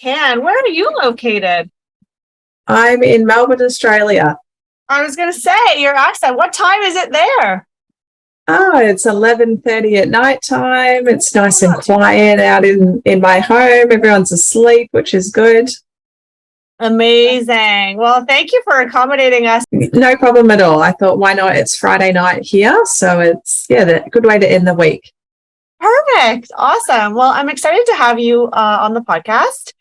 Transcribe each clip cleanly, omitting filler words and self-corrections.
can. Where are you located? I'm in Melbourne, Australia. I was going to say, your accent, what time is it there? Oh, it's 11:30 at night time. It's nice and quiet out in my home. Everyone's asleep, which is good. Amazing. Well, thank you for accommodating us. No problem at all. I thought, why not? It's Friday night here, so it's a good way to end the week. Perfect. Awesome. Well, I'm excited to have you on the podcast.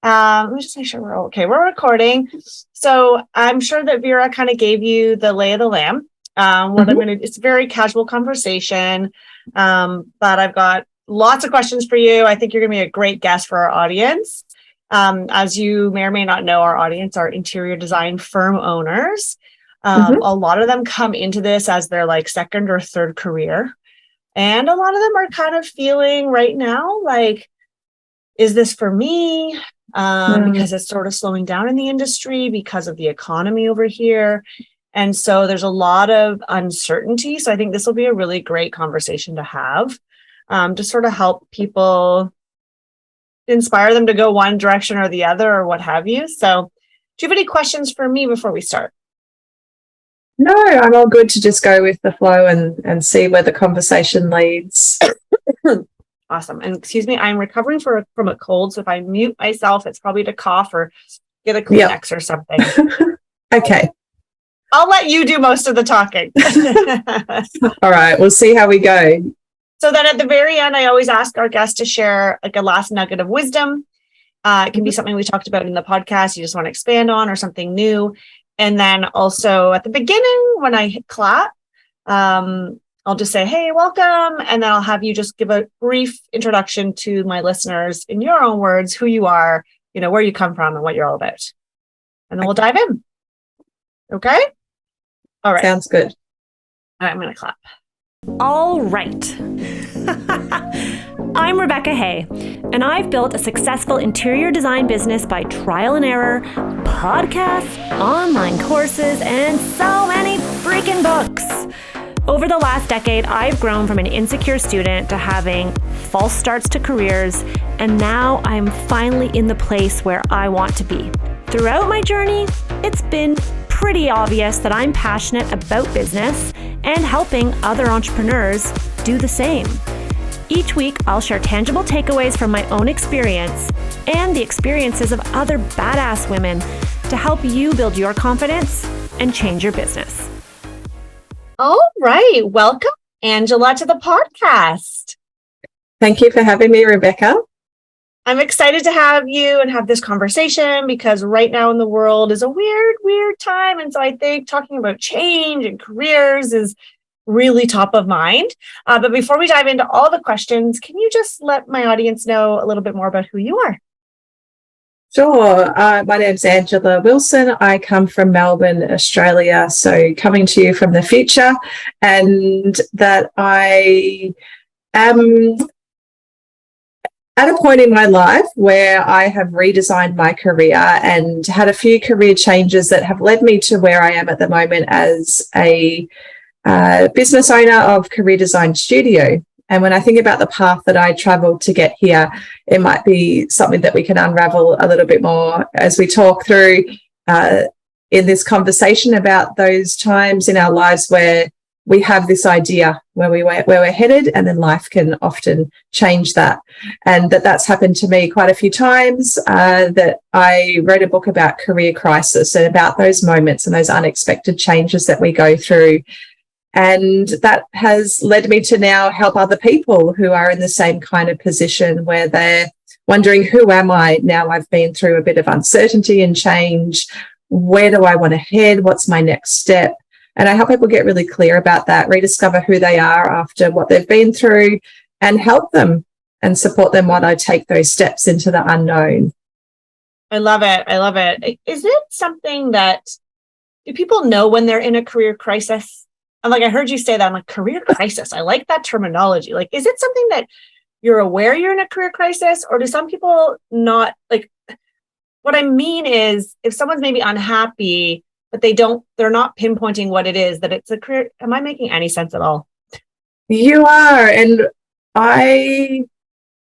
Let me just make sure we're okay. We're recording. So I'm sure that Vera kind of gave you the lay of the land. It's a very casual conversation, but I've got lots of questions for you. I think you're going to be a great guest for our audience. As you may or may not know, our audience are interior design firm owners. A lot of them come into this as their like second or third career. And a lot of them are kind of feeling right now, like, is this for me? Because it's sort of slowing down in the industry because of the economy over here. And so there's a lot of uncertainty. So I think this will be a really great conversation to have, to sort of help people, inspire them to go one direction or the other or what have you. So do you have any questions for me before we start? No, I'm all good to just go with the flow and see where the conversation leads. Awesome. And excuse me, I'm recovering from a cold. So if I mute myself, it's probably to cough or get a Kleenex or something. Okay. I'll let you do most of the talking. All right. We'll see how we go. So then at the very end, I always ask our guests to share like a last nugget of wisdom. It can be something we talked about in the podcast you just want to expand on or something new. And then also at the beginning, when I hit clap, I'll just say, hey, welcome. And then I'll have you just give a brief introduction to my listeners in your own words, who you are, where you come from and what you're all about. And then we'll dive in. Okay? All right. Sounds good. All right, I'm going to clap. All right. I'm Rebecca Hay, and I've built a successful interior design business by trial and error, podcasts, online courses, and so many freaking books. Over the last decade, I've grown from an insecure student to having false starts to careers, and now I'm finally in the place where I want to be. Throughout my journey, it's been pretty obvious that I'm passionate about business and helping other entrepreneurs do the same. Each week, I'll share tangible takeaways from my own experience and the experiences of other badass women to help you build your confidence and change your business. All right. Welcome, Angela, to the podcast. Thank you for having me, Rebecca. I'm excited to have you and have this conversation because right now in the world is a weird time. And so I think talking about change and careers is really top of mind. But before we dive into all the questions, can you just let my audience know a little bit more about who you are? Sure. My name's Angela Wilson. I come from Melbourne, Australia. So coming to you from the future, and that I am at a point in my life where I have redesigned my career and had a few career changes that have led me to where I am at the moment as a business owner of Career Design Studio. And when I think about the path that I traveled to get here, it might be something that we can unravel a little bit more as we talk through in this conversation about those times in our lives where we have this idea where we're headed, and then life can often change that. And that's happened to me quite a few times, that I wrote a book about career crisis and about those moments and those unexpected changes that we go through. And that has led me to now help other people who are in the same kind of position where they're wondering, who am I now? I've been through a bit of uncertainty and change. Where do I want to head? What's my next step? And I help people get really clear about that, rediscover who they are after what they've been through, and help them and support them while I take those steps into the unknown. I love it. I love it. Is it something that, do people know when they're in a career crisis? I'm like, I heard you say that. I'm like, career crisis. I like that terminology. Like, is it something that you're aware you're in a career crisis, or do some people not? Like, what I mean is, if someone's maybe unhappy, but they're not pinpointing what it is, that it's a career. Am I making any sense at all? You are. And I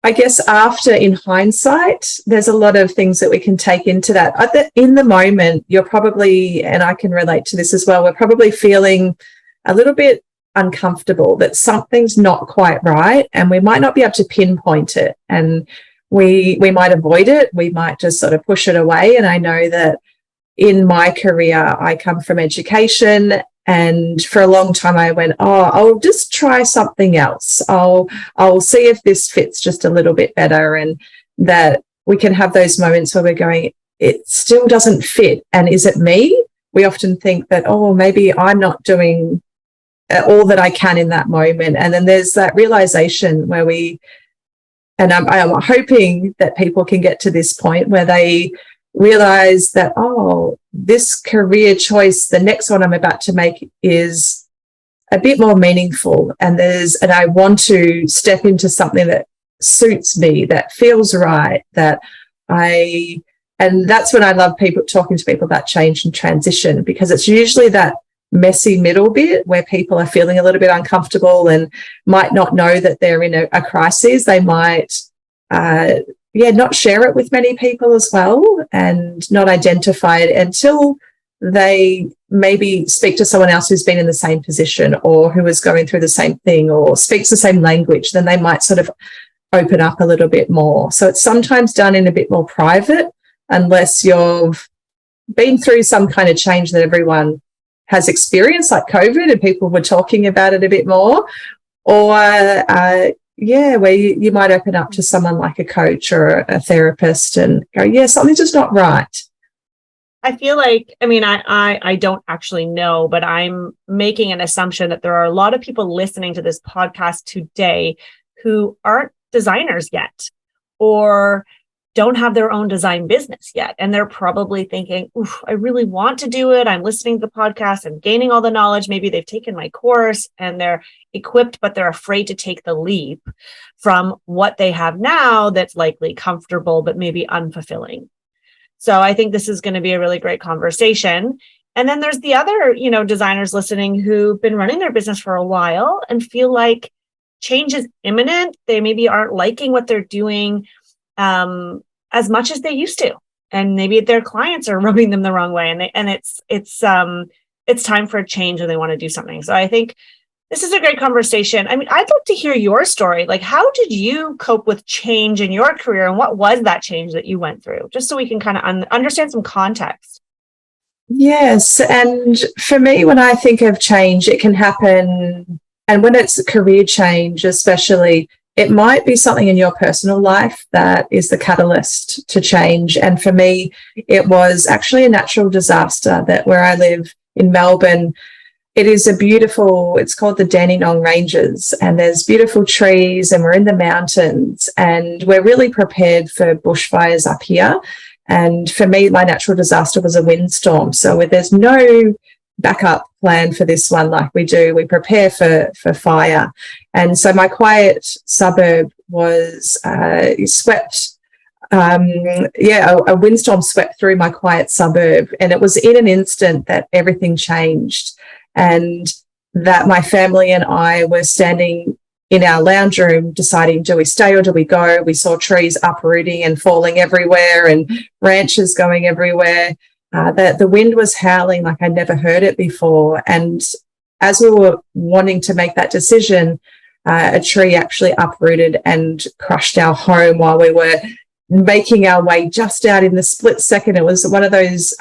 I guess after, in hindsight, there's a lot of things that we can take into that. In the moment, you're probably, and I can relate to this as well, we're probably feeling a little bit uncomfortable that something's not quite right, and we might not be able to pinpoint it, and we might avoid it. We might just sort of push it away. And I know that in my career, I come from education, and for a long time I went, I'll just try something else. I'll see if this fits just a little bit better. And that we can have those moments where we're going, it still doesn't fit. And is it me? We often think that, maybe I'm not doing all that I can in that moment. And then there's that realization where I'm hoping that people can get to this point where they realize that, this career choice, the next one I'm about to make, is a bit more meaningful, and I want to step into something that suits me, that feels right, and that's when I love talking to people about change and transition, because it's usually that messy middle bit where people are feeling a little bit uncomfortable and might not know that they're in a crisis. They might not share it with many people as well, and not identify it until they maybe speak to someone else who's been in the same position, or who is going through the same thing, or speaks the same language. Then they might sort of open up a little bit more. So it's sometimes done in a bit more private, unless you've been through some kind of change that everyone has experienced, like COVID, and people were talking about it a bit more, or where you might open up to someone like a coach or a therapist and go, something's just not right. I feel like, I don't actually know, but I'm making an assumption that there are a lot of people listening to this podcast today who aren't designers yet, or don't have their own design business yet. And they're probably thinking, I really want to do it. I'm listening to the podcast and gaining all the knowledge. Maybe they've taken my course and they're equipped, but they're afraid to take the leap from what they have now that's likely comfortable, but maybe unfulfilling. So I think this is going to be a really great conversation. And then there's the other, designers listening who've been running their business for a while and feel like change is imminent. They maybe aren't liking what they're doing as much as they used to, and maybe their clients are rubbing them the wrong way, and it's time for a change, and they want to do something. So I think this is a great conversation. I'd love to hear your story. Like, how did you cope with change in your career, and what was that change that you went through? Just so we can kind of understand some context. Yes, and for me, when I think of change, it can happen, and when it's a career change, especially, it might be something in your personal life that is the catalyst to change. And for me, it was actually a natural disaster that where I live in Melbourne, it's called the Dandenong Ranges, and there's beautiful trees, and we're in the mountains, and we're really prepared for bushfires up here. And for me, my natural disaster was a windstorm. So there's no backup plan for this one like we do. We prepare for fire. And so my quiet suburb was swept. A windstorm swept through my quiet suburb, and it was in an instant that everything changed, and that my family and I were standing in our lounge room deciding, do we stay or do we go? We saw trees uprooting and falling everywhere, and branches going everywhere. The wind was howling like I'd never heard it before. And as we were wanting to make that decision, a tree actually uprooted and crushed our home while we were making our way just out in the split second. It was one of those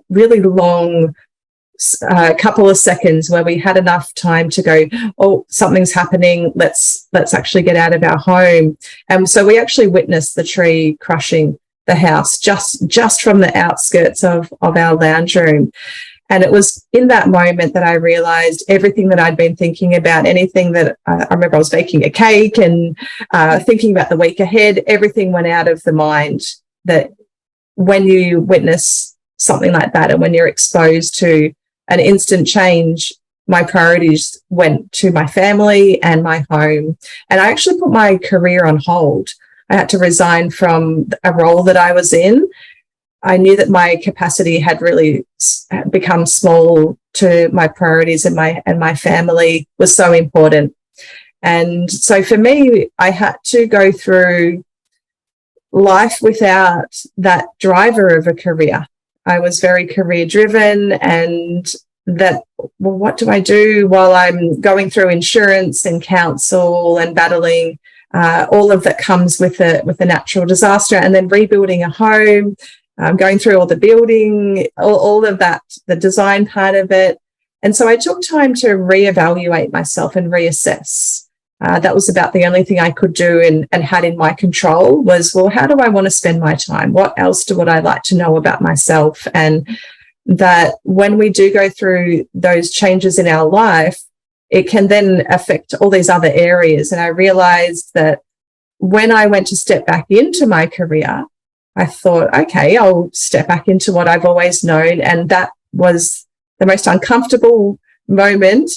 really long couple of seconds where we had enough time to go, something's happening. Let's actually get out of our home. And so we actually witnessed the tree crushing the house just from the outskirts of our lounge room. And it was in that moment that I realized everything that I'd been thinking about, anything that I remember I was baking a cake and thinking about the week ahead, everything went out of the mind. That when you witness something like that, and when you're exposed to an instant change, my priorities went to my family and my home. And I actually put my career on hold. I had to resign from a role that I was in. I knew that my capacity had really become small to my priorities, and my family was so important. And so for me, I had to go through life without that driver of a career. I was very career driven, and that, well, what do I do while I'm going through insurance and council and battling all of that comes with a natural disaster, and then rebuilding a home, going through all the building, all of that, the design part of it. And so I took time to reevaluate myself and reassess. That was about the only thing I could do and had in my control was, well, how do I want to spend my time? What else would I like to know about myself? And that when we do go through those changes in our life, it can then affect all these other areas. And I realized that when I went to step back into my career, I thought, okay, I'll step back into what I've always known. And that was the most uncomfortable moment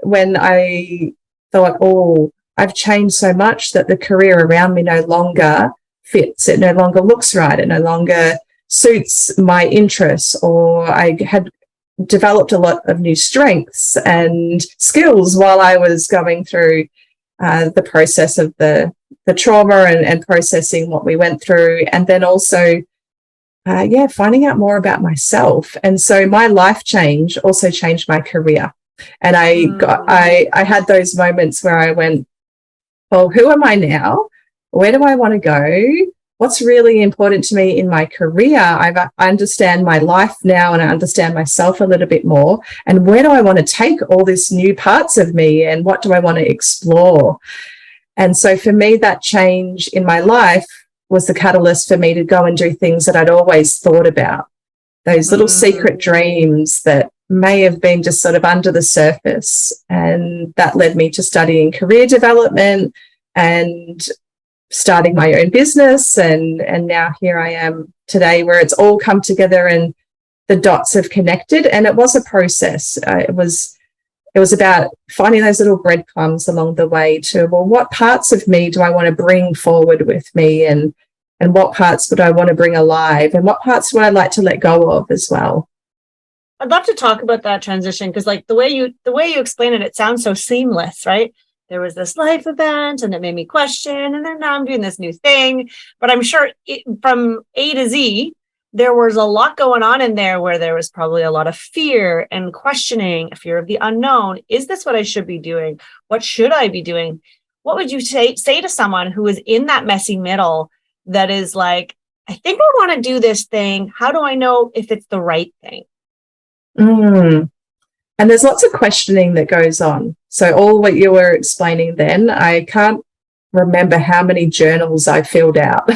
when I thought, oh, I've changed so much that the career around me no longer fits. It no longer looks right. It no longer suits my interests, or I had developed a lot of new strengths and skills while I was going through the process of the trauma and processing what we went through. And then also, finding out more about myself. And so my life change also changed my career. And I had those moments where I went, well, who am I now? Where do I want to go? What's really important to me in my career? I understand my life now, and I understand myself a little bit more. And where do I want to take all these new parts of me, and what do I want to explore? And so for me, that change in my life was the catalyst for me to go and do things that I'd always thought about, those little secret dreams that may have been just sort of under the surface. And that led me to studying career development and starting my own business. And now here I am today, where it's all come together and the dots have connected. And it was a process. It was about finding those little breadcrumbs along the way to, well, what parts of me do I want to bring forward with me, and what parts would I want to bring alive, and what parts would I like to let go of as well? I'd love to talk about that transition, because like the way you explain it, it sounds so seamless, right? There was this life event and it made me question, and then now I'm doing this new thing. But I'm sure from A to Z, there was a lot going on in there, where there was probably a lot of fear and questioning, a fear of the unknown. Is this what I should be doing? What should I be doing? What would you say to someone who is in that messy middle that is like, I think I want to do this thing. How do I know if it's the right thing? And there's lots of questioning that goes on. So all what you were explaining then, I can't remember how many journals I filled out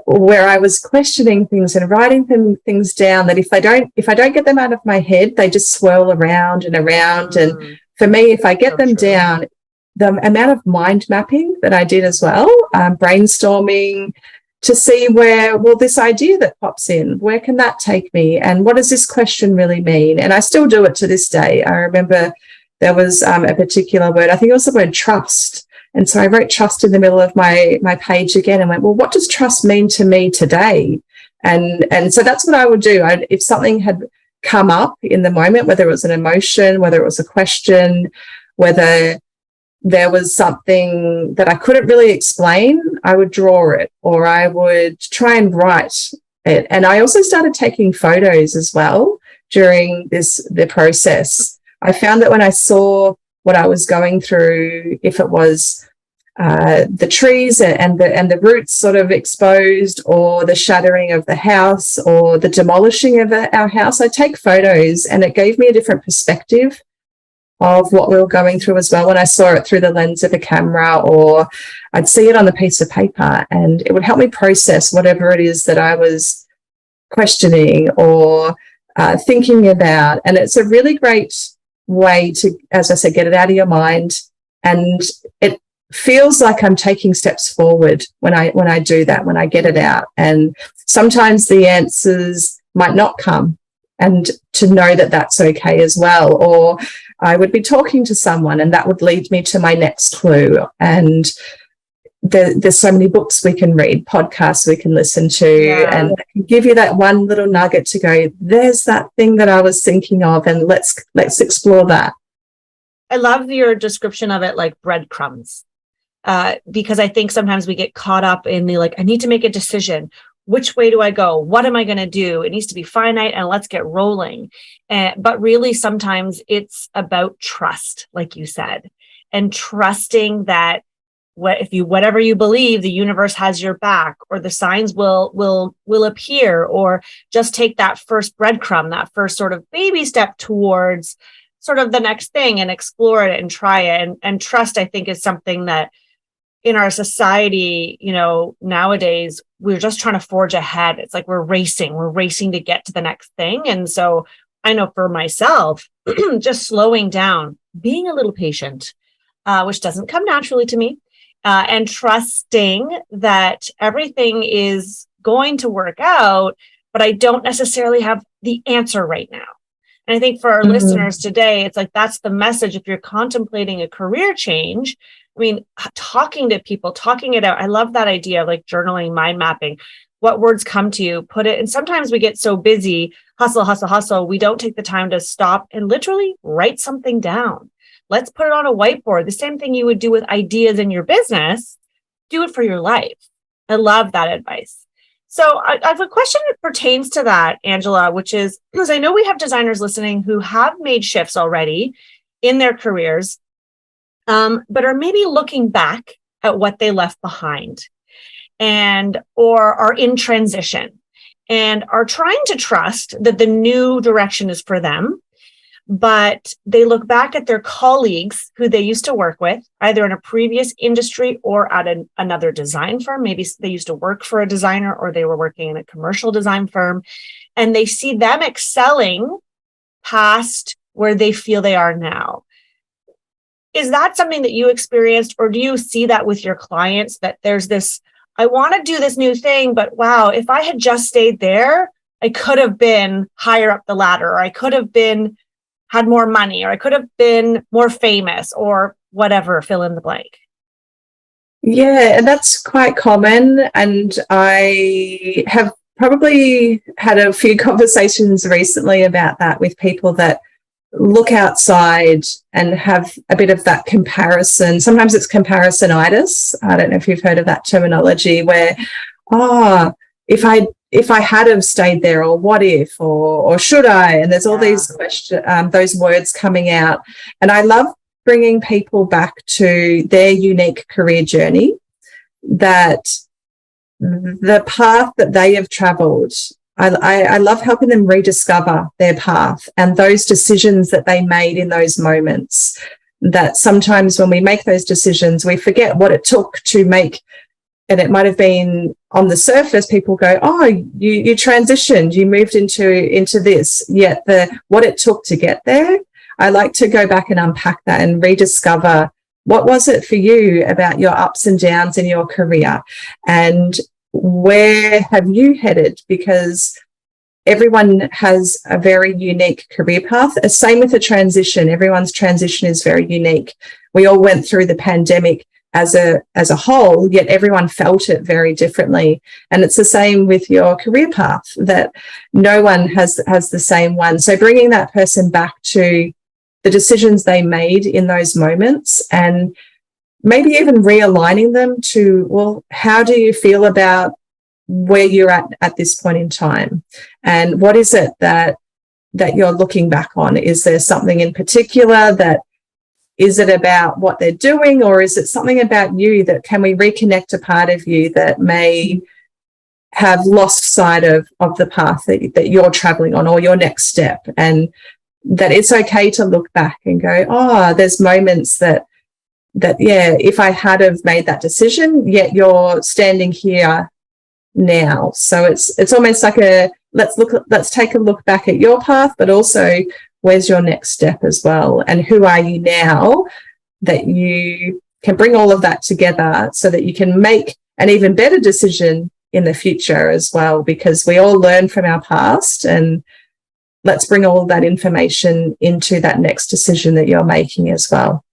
where I was questioning things and writing things down that if I don't get them out of my head, they just swirl around and around. And for me, if I get them down, the amount of mind mapping that I did as well, brainstorming to see where, well, this idea that pops in, where can that take me? And what does this question really mean? And I still do it to this day. I remember there was a particular word, I think it was the word trust. And so I wrote trust in the middle of my page again and went, well, what does trust mean to me today? And so that's what I would do. If something had come up in the moment, whether it was an emotion, whether it was a question, whether there was something that I couldn't really explain, I would draw it, or I would try and write it. And I also started taking photos as well during the process. I found that when I saw what I was going through, if it was the trees and the roots sort of exposed, or the shattering of the house, or the demolishing of our house, I'd take photos, and it gave me a different perspective of what we were going through as well when I saw it through the lens of a camera, or I'd see it on a piece of paper, and it would help me process whatever it is that I was questioning or thinking about. And it's a really great way to, as I said, get it out of your mind. And it feels like I'm taking steps forward when I do that, when I get it out. And sometimes the answers might not come, and to know that that's okay as well. Or I would be talking to someone and that would lead me to my next clue. And there's so many books we can read, podcasts we can listen to, and they can give you that one little nugget to go, there's that thing that I was thinking of, and let's explore that. I love your description of it like breadcrumbs. Because I think sometimes we get caught up in the like, I need to make a decision. Which way do I go? What am I going to do? It needs to be finite and let's get rolling. But really, sometimes it's about trust, like you said, and trusting that whatever you believe, the universe has your back, or the signs will appear, or just take that first breadcrumb, that first sort of baby step towards sort of the next thing and explore it and try it. And trust, I think, is something that in our society, nowadays, we're just trying to forge ahead. It's like we're racing to get to the next thing. And so I know for myself, just slowing down, being a little patient, which doesn't come naturally to me, and trusting that everything is going to work out, but I don't necessarily have the answer right now. And I think for our listeners today, it's like, that's the message. If you're contemplating a career change, I mean, talking to people, talking it out. I love that idea of like journaling, mind mapping, what words come to you, put it. And sometimes we get so busy, hustle. We don't take the time to stop and literally write something down. Let's put it on a whiteboard. The same thing you would do with ideas in your business, do it for your life. I love that advice. So I have a question that pertains to that, Angela, which is, because I know we have designers listening who have made shifts already in their careers, but are maybe looking back at what they left behind or are in transition and are trying to trust that the new direction is for them. But they look back at their colleagues who they used to work with, either in a previous industry or at another design firm. Maybe they used to work for a designer or they were working in a commercial design firm, and they see them excelling past where they feel they are now. Is that something that you experienced, or do you see that with your clients, that there's this, I want to do this new thing, but wow, if I had just stayed there, I could have been higher up the ladder, or I could have had more money, or I could have been more famous, or whatever, fill in the blank? Yeah, and that's quite common. And I have probably had a few conversations recently about that with people that look outside and have a bit of that comparison. Sometimes it's comparisonitis. I don't know if you've heard of that terminology, where, if I had have stayed there, or what if, or should I? And there's all these questions, those words coming out. And I love bringing people back to their unique career journey, that the path that they have traveled, I love helping them rediscover their path and those decisions that they made in those moments. That sometimes when we make those decisions, we forget what it took to make. And it might have been on the surface, people go, oh, you transitioned, you moved into this, yet what it took to get there. I like to go back and unpack that and rediscover, what was it for you about your ups and downs in your career, and where have you headed? Because everyone has a very unique career path. Same with the transition. Everyone's transition is very unique. We all went through the pandemic as a whole, yet everyone felt it very differently. And it's the same with your career path, that no one has the same one. So bringing that person back to the decisions they made in those moments, and maybe even realigning them to, well, how do you feel about where you're at this point in time? And what is it that you're looking back on? Is there something in particular is it about what they're doing, or is it something about you that can we reconnect a part of you that may have lost sight of the path that you're traveling on, or your next step? And that it's okay to look back and go, oh, there's moments that if I had have made that decision, yet you're standing here now. So it's almost like let's take a look back at your path, but also where's your next step as well, and who are you now, that you can bring all of that together so that you can make an even better decision in the future as well, because we all learn from our past, and let's bring all of that information into that next decision that you're making as well.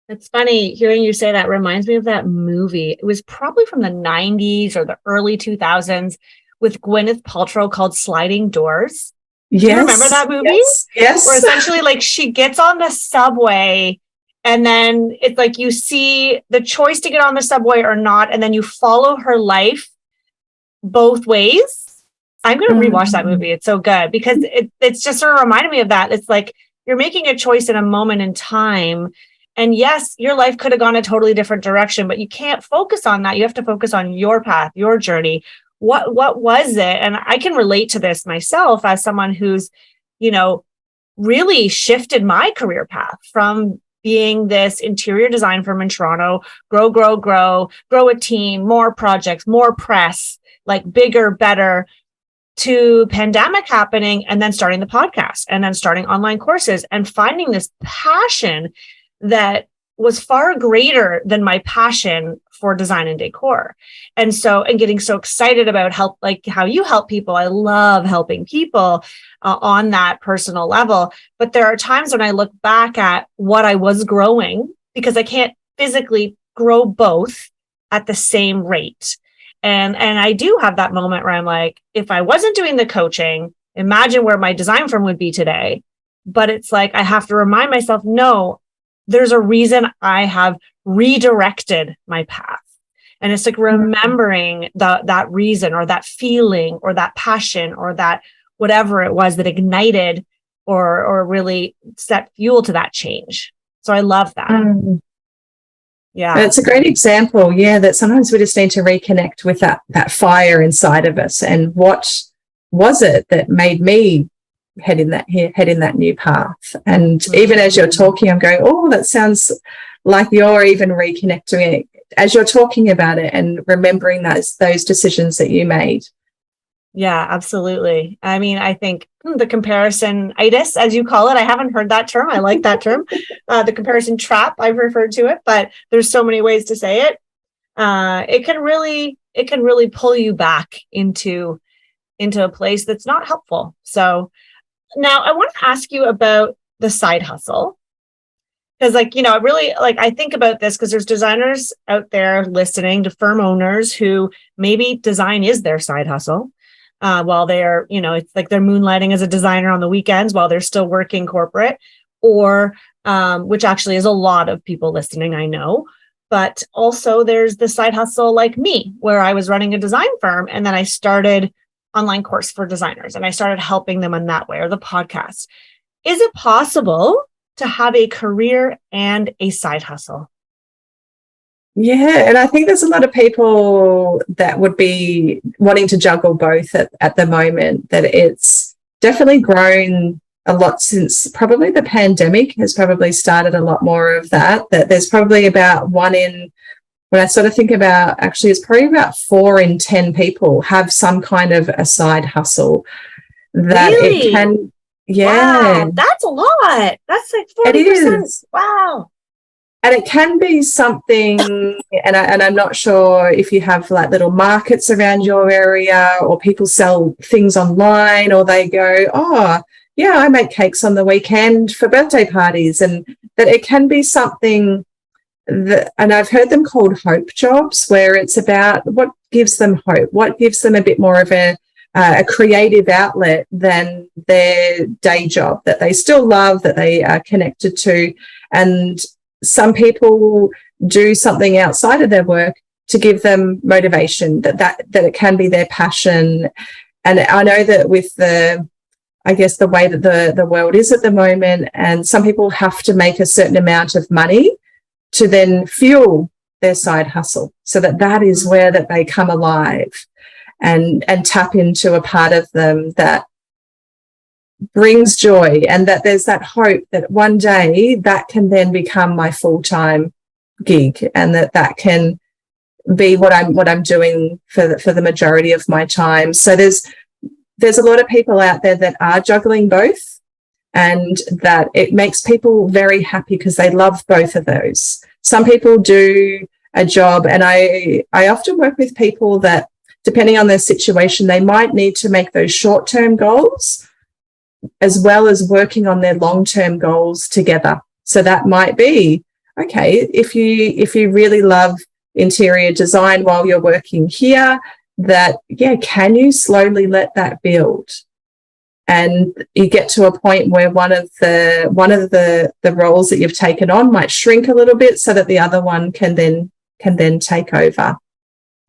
It's funny hearing you say that. Reminds me of that movie. It was probably from the 90s or the early 2000s with Gwyneth Paltrow, called Sliding Doors. Yes. Do you remember that movie? Yes. Where essentially like she gets on the subway and then it's like you see the choice to get on the subway or not, and then you follow her life both ways. I'm going to rewatch that movie. It's so good because it's just sort of reminded me of that. It's like you're making a choice in a moment in time. And yes, your life could have gone a totally different direction, but you can't focus on that. You have to focus on your path, your journey. What was it? And I can relate to this myself as someone who's, really shifted my career path from being this interior design firm in Toronto, grow a team, more projects, more press, like bigger, better, to pandemic happening and then starting the podcast and then starting online courses and finding this passion that was far greater than my passion for design and decor. And getting so excited about help, like how you help people. I love helping people on that personal level. But there are times when I look back at what I was growing, because I can't physically grow both at the same rate. And I do have that moment where I'm like, if I wasn't doing the coaching, imagine where my design firm would be today. But it's like, I have to remind myself, no, there's a reason I have redirected my path. And it's like remembering that reason or that feeling or that passion or that whatever it was that ignited or really set fuel to that change. So I love that. Yeah. It's a great example. Yeah. That sometimes we just need to reconnect with that fire inside of us. And what was it that made me head in that new path? And even as you're talking, I'm going, oh, that sounds like you're even reconnecting it as you're talking about it and remembering those decisions that you made. Yeah, absolutely. I mean, I think the comparison-itis, as you call it, I haven't heard that term. I like that term. The comparison trap, I've referred to it, but there's so many ways to say it. It can really pull you back into a place that's not helpful. So now I want to ask you about the side hustle. Because I think about this because there's designers out there listening to firm owners who maybe design is their side hustle while they're, it's like they're moonlighting as a designer on the weekends while they're still working corporate, or which actually is a lot of people listening, I know. But also there's the side hustle like me, where I was running a design firm and then I started online course for designers and I started helping them in that way, or the podcast. Is it possible to have a career and a side hustle? Yeah, and I think there's a lot of people that would be wanting to juggle both at the moment, that it's definitely grown a lot since probably the pandemic has probably started a lot more of that there's probably about when I sort of think about, actually, it's probably about 4 in 10 people have some kind of a side hustle that really? It can. Yeah. Wow, that's a lot. That's like 40%. It is. Wow. And it can be something, and I'm not sure if you have like little markets around your area, or people sell things online, or they go, oh, yeah, I make cakes on the weekend for birthday parties. And that it can be something that, and I've heard them called hope jobs, where it's about what gives them hope, what gives them a bit more of a creative outlet than their day job that they still love, that they are connected to. And some people do something outside of their work to give them motivation, that it can be their passion. And I know that with the way that the world is at the moment, and some people have to make a certain amount of money to then fuel their side hustle, so that is where that they come alive and tap into a part of them that brings joy, and that there's that hope that one day that can then become my full-time gig, and that can be what I'm doing for the majority of my time. So there's a lot of people out there that are juggling both, and that it makes people very happy because they love both of those. Some people do a job, and I often work with people that, depending on their situation, they might need to make those short-term goals as well as working on their long-term goals together. So that might be, okay, if you really love interior design while you're working here, that, yeah, can you slowly let that build? and you get to a point where one of the roles that you've taken on might shrink a little bit so that the other one can then take over.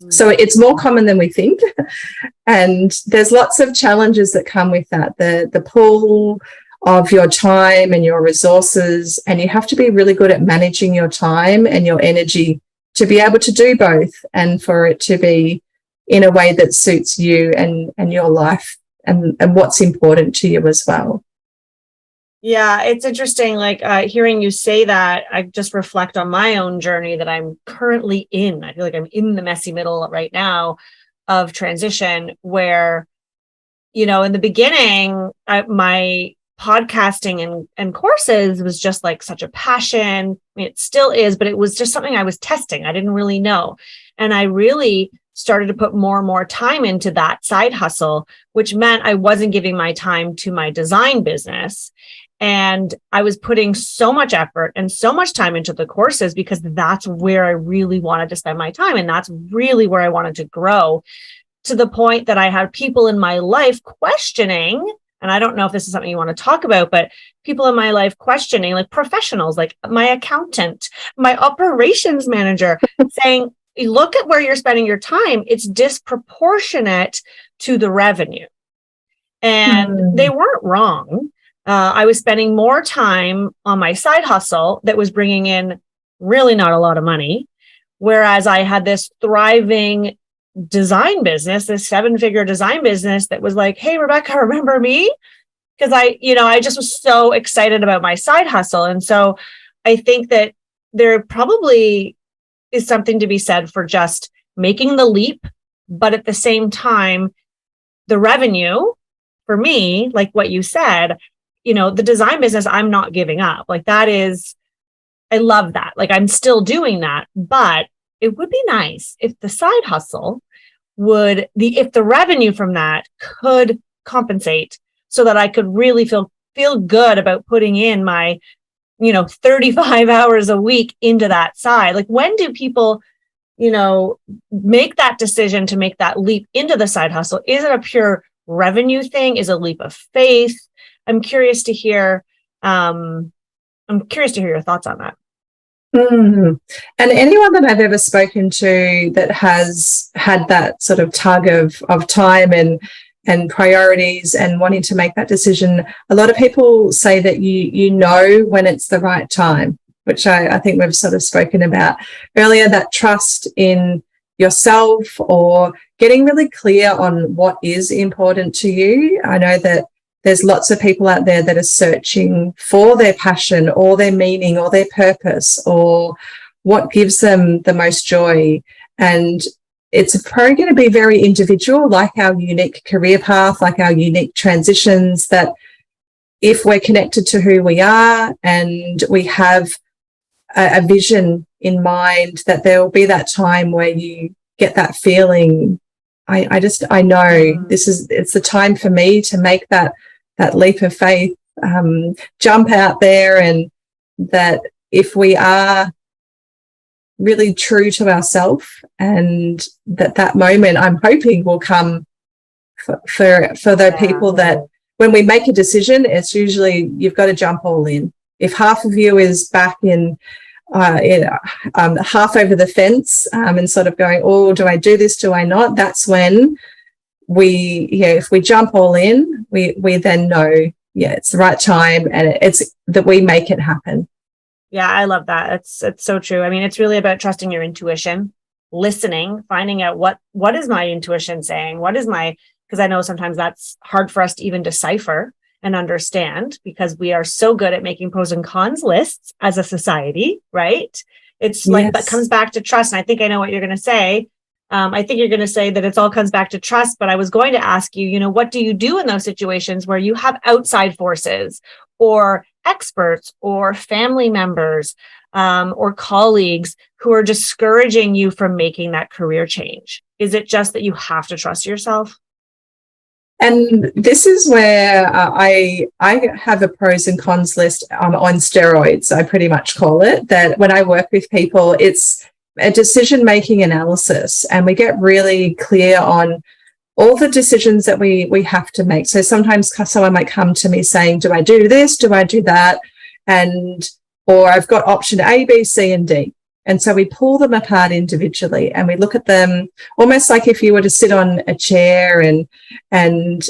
So it's more common than we think. And there's lots of challenges that come with that. The pull of your time and your resources, and you have to be really good at managing your time and your energy to be able to do both, and for it to be in a way that suits you and your life and what's important to you as well. Yeah, it's interesting, like hearing you say that. I just reflect on my own journey that I'm currently in. I feel like I'm in the messy middle right now of transition where, in the beginning, my podcasting and courses was just like such a passion. I mean, it still is, but it was just something I was testing. I didn't really know. And I really started to put more and more time into that side hustle, which meant I wasn't giving my time to my design business. And I was putting so much effort and so much time into the courses because that's where I really wanted to spend my time. And that's really where I wanted to grow, to the point that I had people in my life questioning, and I don't know if this is something you want to talk about, but people in my life questioning, like professionals, like my accountant, my operations manager, saying, look at where you're spending your time. It's disproportionate to the revenue. And they weren't wrong. I was spending more time on my side hustle that was bringing in really not a lot of money, whereas I had this thriving design business, this 7-figure design business that was like, hey, Rebecca, remember me? Because I just was so excited about my side hustle. And so I think that there probably is something to be said for just making the leap, but at the same time, the revenue for me, like what you said, the design business, I'm not giving up. Like that is, I love that. Like I'm still doing that, but it would be nice if the side hustle if the revenue from that could compensate so that I could really feel good about putting in my, 35 hours a week into that side. Like when do people, make that decision to make that leap into the side hustle? Is it a pure revenue thing? Is it a leap of faith? I'm curious to hear your thoughts on that. And anyone that I've ever spoken to that has had that sort of tug of time and priorities and wanting to make that decision, a lot of people say that you know when it's the right time, which I think we've sort of spoken about earlier, that trust in yourself or getting really clear on what is important to you. I know that there's lots of people out there that are searching for their passion or their meaning or their purpose or what gives them the most joy. And it's probably going to be very individual, like our unique career path, like our unique transitions, that if we're connected to who we are and we have a vision in mind, that there will be that time where you get that feeling, I know it's the time for me to make that leap of faith, jump out there, and that if we are really true to ourselves, and that moment I'm hoping will come for the people that when we make a decision, it's usually you've got to jump all in. If half of you is back in half over the fence and sort of going, oh, do I do this? Do I not? That's when if we jump all in, we then know, it's the right time and it's that we make it happen. Yeah, I love that. It's so true. I mean, it's really about trusting your intuition, listening, finding out what is my intuition saying? Because I know sometimes that's hard for us to even decipher and understand, because we are so good at making pros and cons lists as a society, right? It's like that comes back to trust. And I think I know what you're going to say. I think you're going to say that it all comes back to trust, but I was going to ask you, what do you do in those situations where you have outside forces or experts or family members or colleagues who are discouraging you from making that career change? Is it just that you have to trust yourself? And this is where I have a pros and cons list on steroids, I pretty much call it, that when I work with people, it's a decision-making analysis, and we get really clear on all the decisions that we have to make. So sometimes someone might come to me saying, do I do this? Do I do that? Or I've got option A, B, C, and D. And so we pull them apart individually and we look at them almost like if you were to sit on a chair and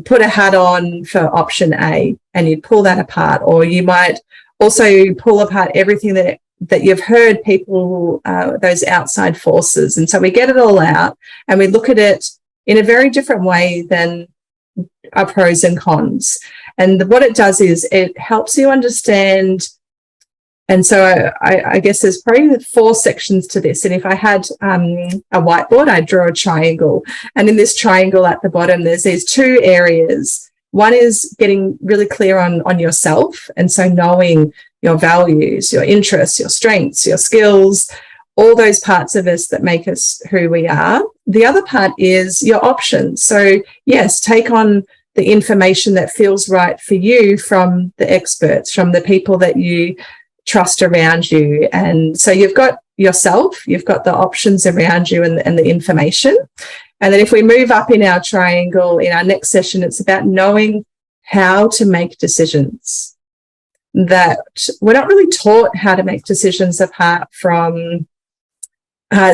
put a hat on for option A, and you'd pull that apart. Or you might also pull apart everything that you've heard people, those outside forces. And so we get it all out and we look at it in a very different way than our pros and cons. And what it does is it helps you understand. And so I guess there's probably 4 sections to this. And if I had a whiteboard, I'd draw a triangle. And in this triangle at the bottom, there's these 2 areas. One is getting really clear on yourself. And so knowing your values, your interests, your strengths, your skills, all those parts of us that make us who we are. The other part is your options. So yes, take on the information that feels right for you from the experts, from the people that you trust around you. And so you've got yourself, you've got the options around you and the information. And then if we move up in our triangle in our next session, it's about knowing how to make decisions. That we're not really taught how to make decisions apart from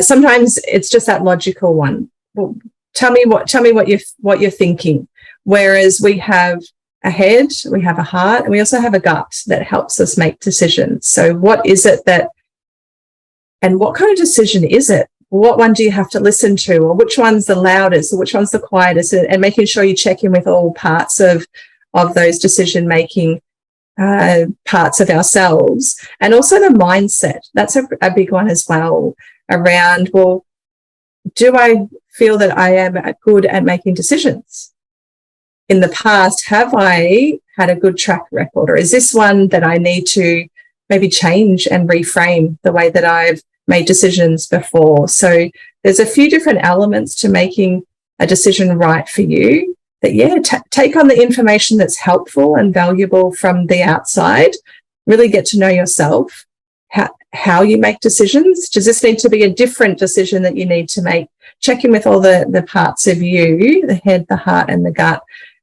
sometimes it's just that logical one. Well, tell me what you're thinking. Whereas we have a head, we have a heart, and we also have a gut that helps us make decisions. So what is it and what kind of decision is it? What one do you have to listen to, or which one's the loudest, or which one's the quietest, and making sure you check in with all parts of those decision-making parts of ourselves. And also the mindset. That's a big one as well, around, well, do I feel that I am good at making decisions? In the past, have I had a good track record? Or is this one that I need to maybe change and reframe the way that I've made decisions before? So there's a few different elements to making a decision right for you. That, take on the information that's helpful and valuable from the outside. Really get to know yourself, how you make decisions. Does this need to be a different decision that you need to make? Check in with all the parts of you, the head, the heart, and the gut,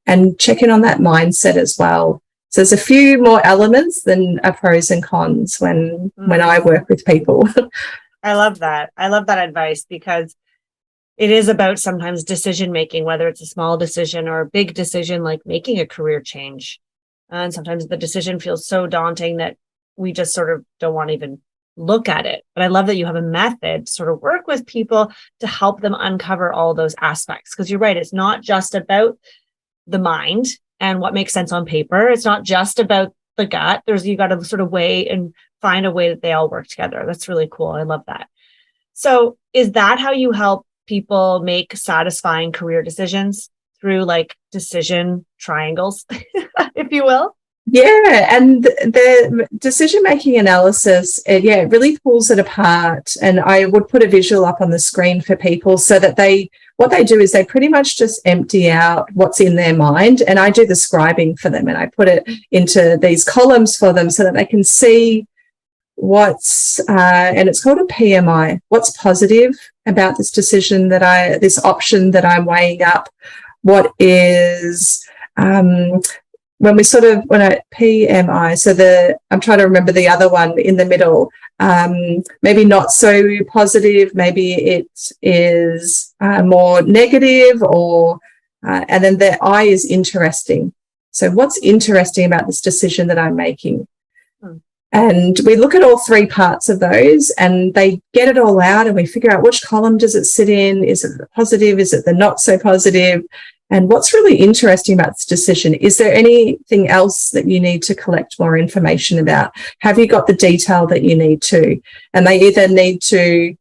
and check in on that mindset as well. So there's a few more elements than a pros and cons when I work with people. I love that. I love that advice, because it is about sometimes decision making, whether it's a small decision or a big decision, like making a career change. And sometimes the decision feels so daunting that we just sort of don't want to even look at it. But I love that you have a method to sort of work with people to help them uncover all those aspects. Because you're right, it's not just about the mind and what makes sense on paper. It's not just about the gut. You got to sort of weigh and find a way that they all work together. That's really cool. I love that. So is that how you help people make satisfying career decisions, through like decision triangles, if you will? Yeah, and the decision-making analysis, it really pulls it apart. And I would put a visual up on the screen for people so that what they do is they pretty much just empty out what's in their mind, and I do the scribing for them, and I put it into these columns for them so that they can see what's, and it's called a PMI, what's positive about this decision this option that I'm weighing up, what is, when I PMI, so I'm trying to remember the other one in the middle, maybe not so positive, maybe it is more negative, or and then the I is interesting. So what's interesting about this decision that I'm making? And we look at all 3 parts of those, and they get it all out, and we figure out which column does it sit in. Is it the positive? Is it the not so positive? And what's really interesting about this decision? Is there anything else that you need to collect more information about? Have you got the detail that you need to? And they either need to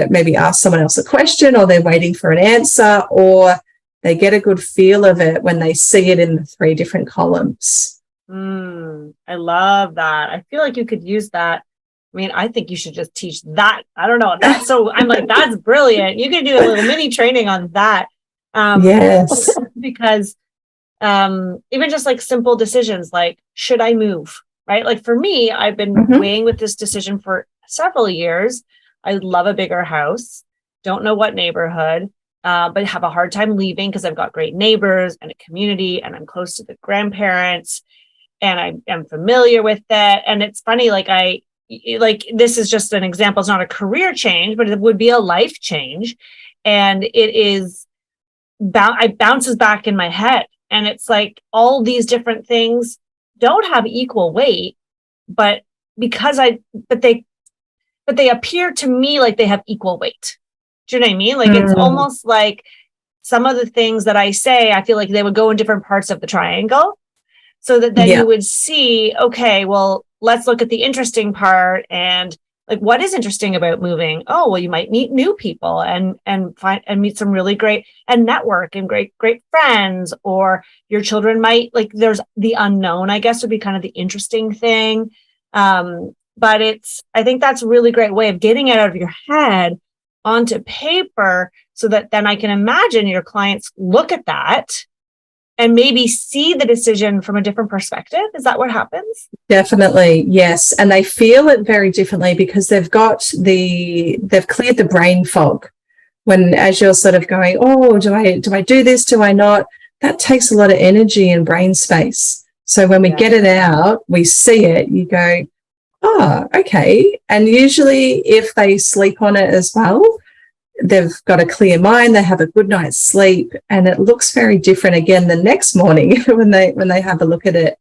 maybe ask someone else a question, or they're waiting for an answer, or they get a good feel of it when they see it in the 3 different columns. I love that. I feel like you could use that. I mean, I think you should just teach that. I don't know. I'm like, that's brilliant. You could do a little mini training on that. Yes. Because even just like simple decisions, like, should I move? Right? Like for me, I've been weighing with this decision for several years. I love a bigger house. Don't know what neighborhood. but have a hard time leaving because I've got great neighbors and a community, and I'm close to the grandparents, and I am familiar with that. And it's funny, this is just an example. It's not a career change, but it would be a life change. And it bounces back in my head. And it's like all these different things don't have equal weight, but they appear to me like they have equal weight. Do you know what I mean? Like it's almost like some of the things that I say, I feel like they would go in different parts of the triangle, so that then you would see, okay, well, let's look at the interesting part. And like, what is interesting about moving? Oh, well, you might meet new people and meet some really great and network and great friends, or your children might, like, there's the unknown, I guess, would be kind of the interesting thing. But I think that's a really great way of getting it out of your head onto paper, so that then I can imagine your clients look at that and maybe see the decision from a different perspective. Is that what happens? Definitely, yes. And they feel it very differently because they've cleared the brain fog. When, as you're sort of going, oh, do I do this? Do I not? That takes a lot of energy and brain space. So when we get it out, we see it, you go, oh, okay. And usually if they sleep on it as well, they've got a clear mind, they have a good night's sleep, and it looks very different again the next morning when they have a look at it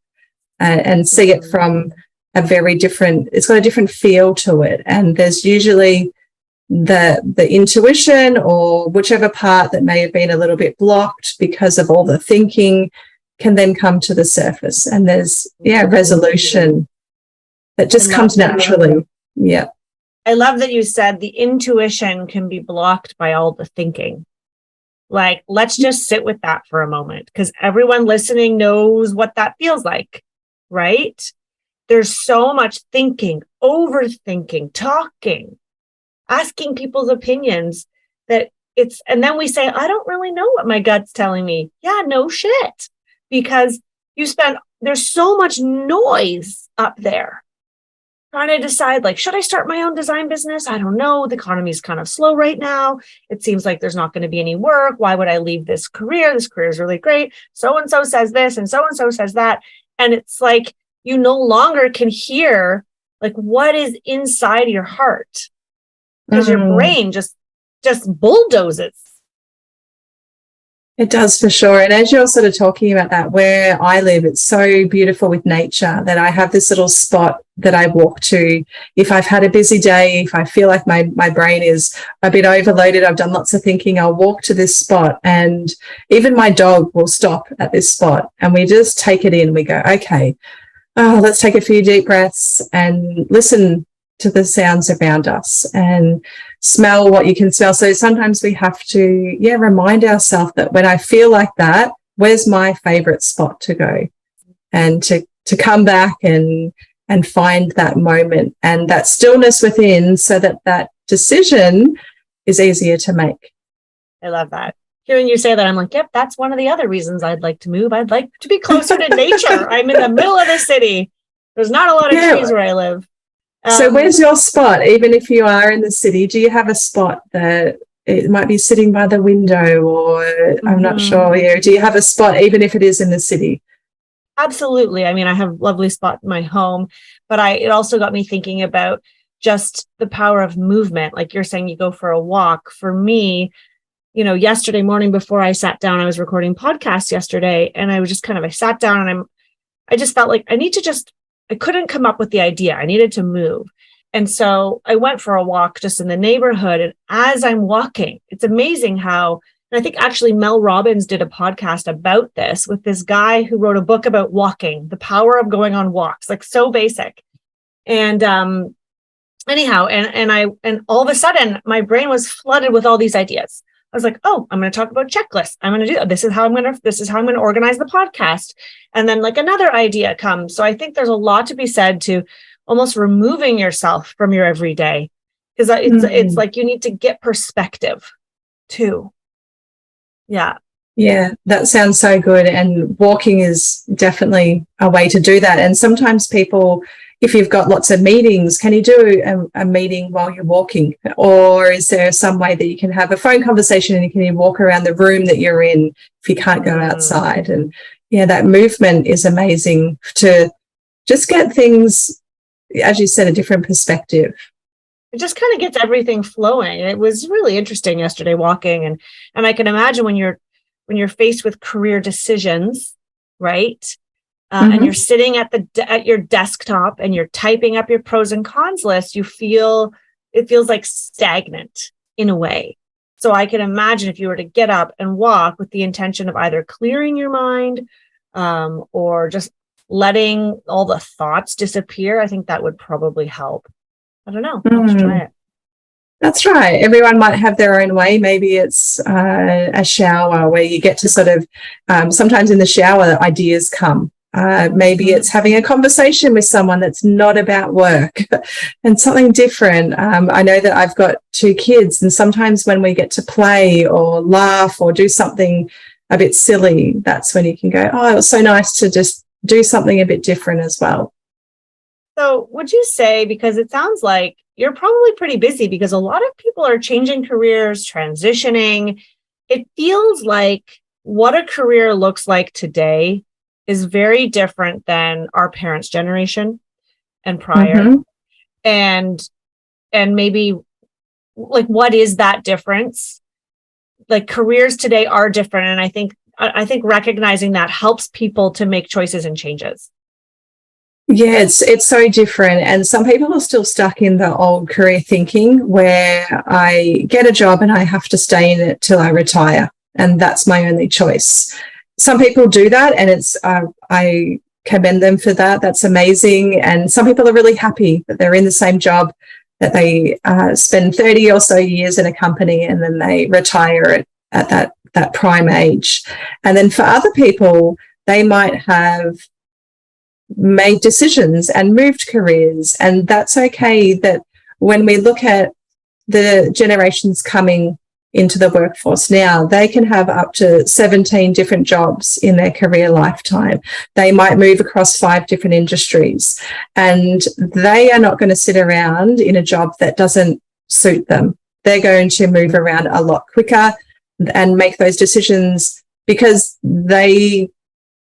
and see it from a very different, it's got a different feel to it. And there's usually the intuition, or whichever part that may have been a little bit blocked because of all the thinking, can then come to the surface, and there's resolution that just comes naturally. Yeah. I love that you said the intuition can be blocked by all the thinking. Like, let's just sit with that for a moment, because everyone listening knows what that feels like, right? There's so much thinking, overthinking, talking, asking people's opinions and then we say, I don't really know what my gut's telling me. Yeah, no shit. Because there's so much noise up there trying to decide, like, should I start my own design business? I don't know. The economy is kind of slow right now. It seems like there's not going to be any work. Why would I leave this career? This career is really great. So-and-so says this and so-and-so says that. And it's like, you no longer can hear, like, what is inside your heart, because your brain just bulldozes. It does, for sure. And as you're sort of talking about that, where I live, it's so beautiful with nature that I have this little spot that I walk to. If I've had a busy day, if I feel like my brain is a bit overloaded, I've done lots of thinking, I'll walk to this spot, and even my dog will stop at this spot, and we just take it in. We go, okay, let's take a few deep breaths and listen to the sounds around us and smell what you can smell. So sometimes we have to, remind ourselves that when I feel like that, where's my favorite spot to go, and to come back and find that moment and that stillness within, so that decision is easier to make. I love that. Hearing you say that, I'm like, yep, that's one of the other reasons I'd like to move. I'd like to be closer to nature. I'm in the middle of the city. There's not a lot of trees where I live. So where's your spot? Even if you are in the city, do you have a spot that it might be sitting by the window, or I'm not sure. Yeah. Do you have a spot, even if it is in the city? Absolutely. I mean, I have a lovely spot in my home, but it also got me thinking about just the power of movement. Like you're saying, you go for a walk. For me, yesterday morning before I sat down, I was recording podcasts yesterday, and I sat down, and I just felt like I couldn't come up with the idea. I needed to move. And so I went for a walk just in the neighborhood. And as I'm walking, it's amazing how, and I think actually Mel Robbins did a podcast about this with this guy who wrote a book about walking, the power of going on walks, like so basic. And anyhow, and all of a sudden my brain was flooded with all these ideas. I was like, oh, I'm going to talk about checklists. I'm going to do that. This is how I'm going to organize the podcast. And then like another idea comes. So I think there's a lot to be said to almost removing yourself from your everyday, because it's like you need to get perspective too. Yeah. Yeah, that sounds so good. And walking is definitely a way to do that. And sometimes people, if you've got lots of meetings, can you do a meeting while you're walking? Or is there some way that you can have a phone conversation and you can walk around the room that you're in if you can't go outside? And yeah, that movement is amazing to just get things, as you said, a different perspective. It just kind of gets everything flowing. It was really interesting yesterday walking, and I can imagine when you're faced with career decisions, right? And you're sitting at your desktop and you're typing up your pros and cons list, it feels like stagnant in a way. So I can imagine if you were to get up and walk with the intention of either clearing your mind or just letting all the thoughts disappear, I think that would probably help. I don't know. Let's try it. That's right. Everyone might have their own way. Maybe it's a shower where you get to sort of, sometimes in the shower, ideas come. Maybe it's having a conversation with someone that's not about work and something different. I know that I've got 2 kids, and sometimes when we get to play or laugh or do something a bit silly, that's when you can go, oh, it was so nice to just do something a bit different as well. So would you say, because it sounds like you're probably pretty busy because a lot of people are changing careers, transitioning. It feels like what a career looks like today is very different than our parents' generation and prior. And maybe like, what is that difference? Like, careers today are different. And I think recognizing that helps people to make choices and changes. Yeah, it's so different. And some people are still stuck in the old career thinking where I get a job and I have to stay in it till I retire. And that's my only choice. Some people do that, and it's I commend them for that. That's amazing. And some people are really happy that they're in the same job, that they spend 30 or so years in a company and then they retire at that prime age. And then for other people, they might have made decisions and moved careers. And that's okay. That when we look at the generations coming into the workforce now, they can have up to 17 different jobs in their career lifetime. They might move across 5 different industries, and they are not going to sit around in a job that doesn't suit them. They're going to move around a lot quicker and make those decisions because they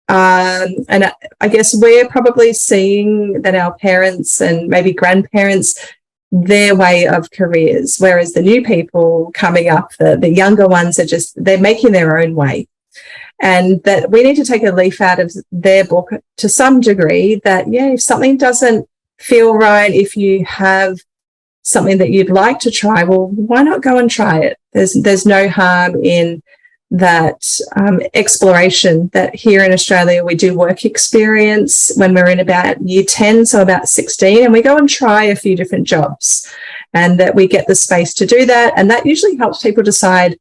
and I guess we're probably seeing that our parents and maybe grandparents, their way of careers, whereas the new people coming up, the younger ones are they're making their own way. And that we need to take a leaf out of their book to some degree that, yeah, if something doesn't feel right, if you have something that you'd like to try, well, why not go and try it? There's no harm in that exploration. That here in Australia we do work experience when we're in about year 10, so about 16, and we go and try a few different jobs, and that we get the space to do that. And that usually helps people decide,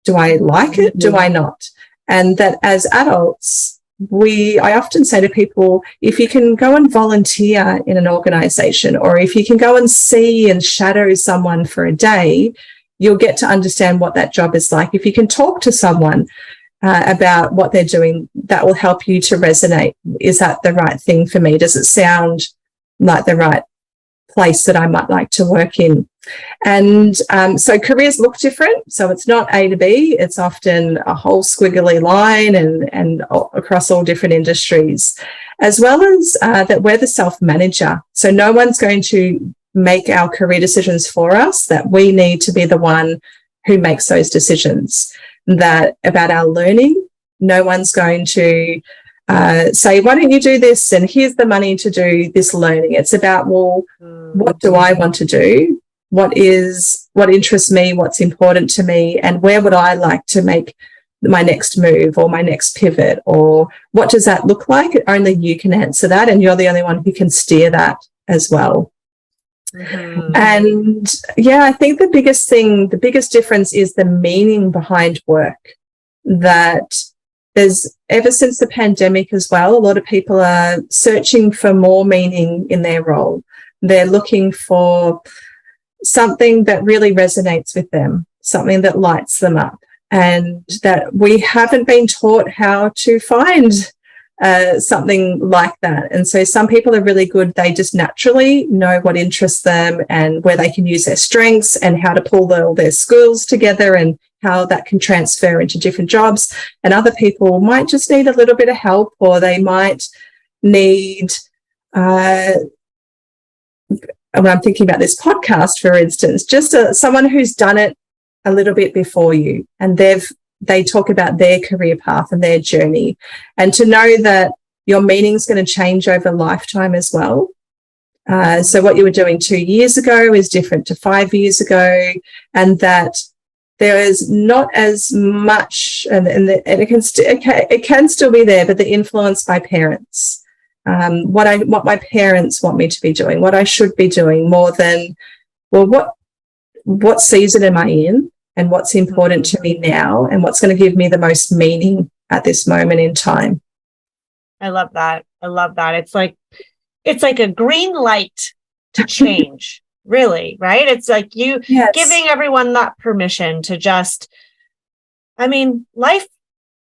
do I like it? Do I not? And that as adults, I often say to people, if you can go and volunteer in an organisation, or if you can go and see and shadow someone for a day, you'll get to understand what that job is like. If you can talk to someone about what they're doing, that will help you to resonate. Is that the right thing for me? Does it sound like the right place that I might like to work in? And so careers look different. So it's not A to B. It's often a whole squiggly line and across all different industries, as well as that we're the self-manager. So no one's going to make our career decisions for us, that we need to be the one who makes those decisions. That about our learning, no one's going to say, why don't you do this? And here's the money to do this learning. It's about, well, what do I want to do? What interests me? What's important to me? And where would I like to make my next move or my next pivot? Or what does that look like? Only you can answer that. And you're the only one who can steer that as well. And yeah, I think the biggest difference is the meaning behind work. That there's, ever since the pandemic as well, a lot of people are searching for more meaning in their role. They're looking for something that really resonates with them, something that lights them up, and that we haven't been taught how to find something like that. And so some people are really good. They just naturally know what interests them and where they can use their strengths and how to pull all their skills together and how that can transfer into different jobs. And other people might just need a little bit of help, or they might need, when I'm thinking about this podcast, for instance, just someone who's done it a little bit before you, and they talk about their career path and their journey, and to know that your meaning's going to change over a lifetime as well. So what you were doing 2 years ago is different to 5 years ago, and that there is not as much, and it can still be there, but the influence by parents, what my parents want me to be doing, what I should be doing, more than, well, what season am I in, and what's important to me now, and what's going to give me the most meaning at this moment in time. I love that. It's like a green light to change. Really, right? It's like you giving everyone that permission to just, life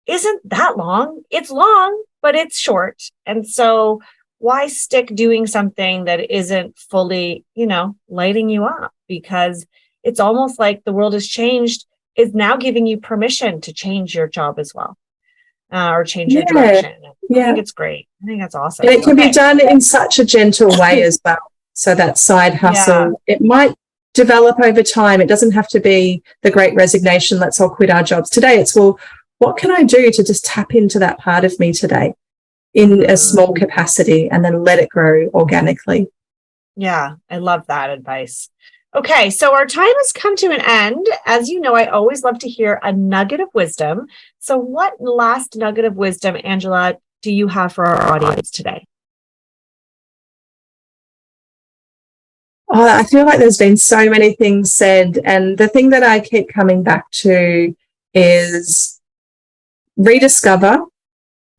isn't that long. It's long, but it's short. And so why stick doing something that isn't fully, lighting you up? Because it's almost like the world has changed, is now giving you permission to change your job as well, or change your direction. I think it's great. I think that's awesome. And it can be done in such a gentle way as well. So that side hustle, it might develop over time. It doesn't have to be the great resignation, let's all quit our jobs today. It's, well, what can I do to just tap into that part of me today in a small capacity, and then let it grow organically? Yeah, I love that advice. Okay, so our time has come to an end. As you know, I always love to hear a nugget of wisdom. So what last nugget of wisdom, Angela, do you have for our audience today? Oh, I feel like there's been so many things said, and the thing that I keep coming back to is rediscover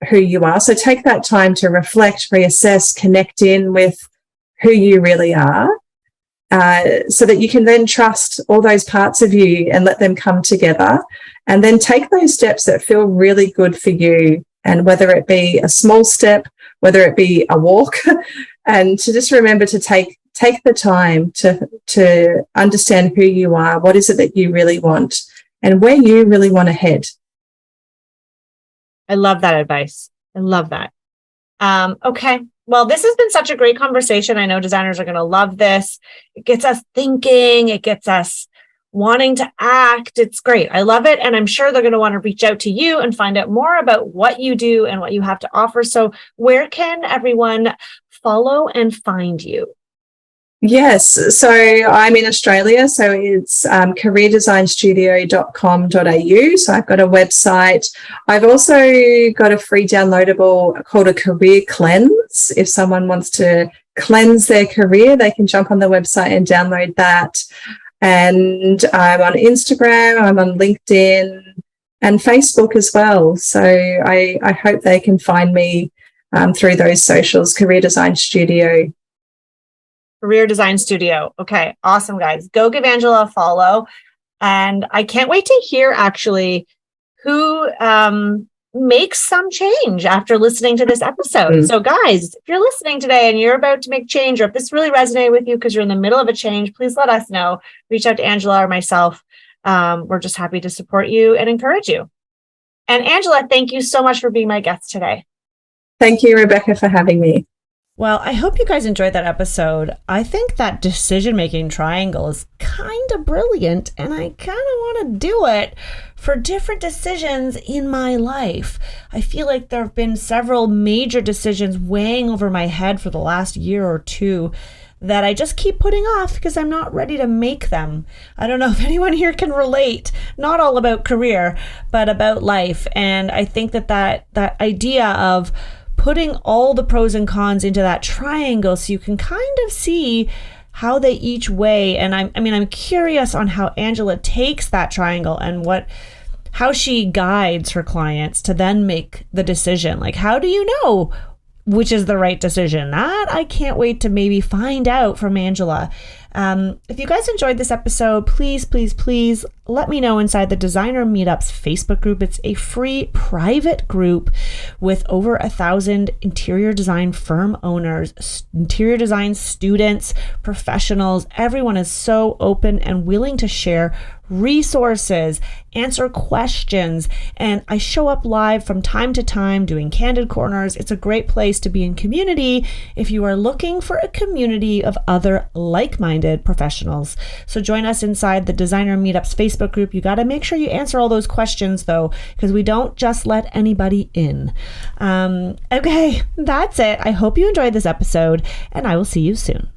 who you are. So take that time to reflect, reassess, connect in with who you really are, so that you can then trust all those parts of you and let them come together, and then take those steps that feel really good for you. And whether it be a small step, whether it be a walk, and to just remember to take the time to understand who you are, what is it that you really want, and where you really want to head. I love that advice. I love that. Okay. Well, this has been such a great conversation. I know designers are going to love this. It gets us thinking. It gets us wanting to act. It's great. I love it. And I'm sure they're going to want to reach out to you and find out more about what you do and what you have to offer. So where can everyone follow and find you? Yes, so I'm in Australia, so it's careerdesignstudio.com.au. So I've got a website. I've also got a free downloadable called a career cleanse. If someone wants to cleanse their career, they can jump on the website and download that. And I'm on Instagram, I'm on LinkedIn and Facebook as well. So I hope they can find me through those socials, Career Design Studio. Career Design Studio. Okay, awesome, guys. Go give Angela a follow. And I can't wait to hear actually who makes some change after listening to this episode. So guys, if you're listening today and you're about to make change, or if this really resonated with you because you're in the middle of a change, please let us know. Reach out to Angela or myself. We're just happy to support you and encourage you. And Angela, thank you so much for being my guest today. Thank you, Rebecca, for having me. Well, I hope you guys enjoyed that episode. I think that decision-making triangle is kind of brilliant, and I kind of want to do it for different decisions in my life. I feel like there have been several major decisions weighing over my head for the last year or two that I just keep putting off because I'm not ready to make them. I don't know if anyone here can relate, not all about career, but about life. And I think that idea of putting all the pros and cons into that triangle so you can kind of see how they each weigh. And I'm curious on how Angela takes that triangle and how she guides her clients to then make the decision. Like, how do you know which is the right decision? That I can't wait to maybe find out from Angela. If you guys enjoyed this episode, please let me know inside the Designer Meetups Facebook group. It's a free private group with over 1,000 interior design firm owners, interior design students, professionals. Everyone is so open and willing to share resources, answer questions, and I show up live from time to time doing candid corners. It's a great place to be in community if you are looking for a community of other like-minded professionals. So join us inside the Designer Meetups Facebook group. You got to make sure you answer all those questions though, because we don't just let anybody in. Okay, that's it. I hope you enjoyed this episode, and I will see you soon.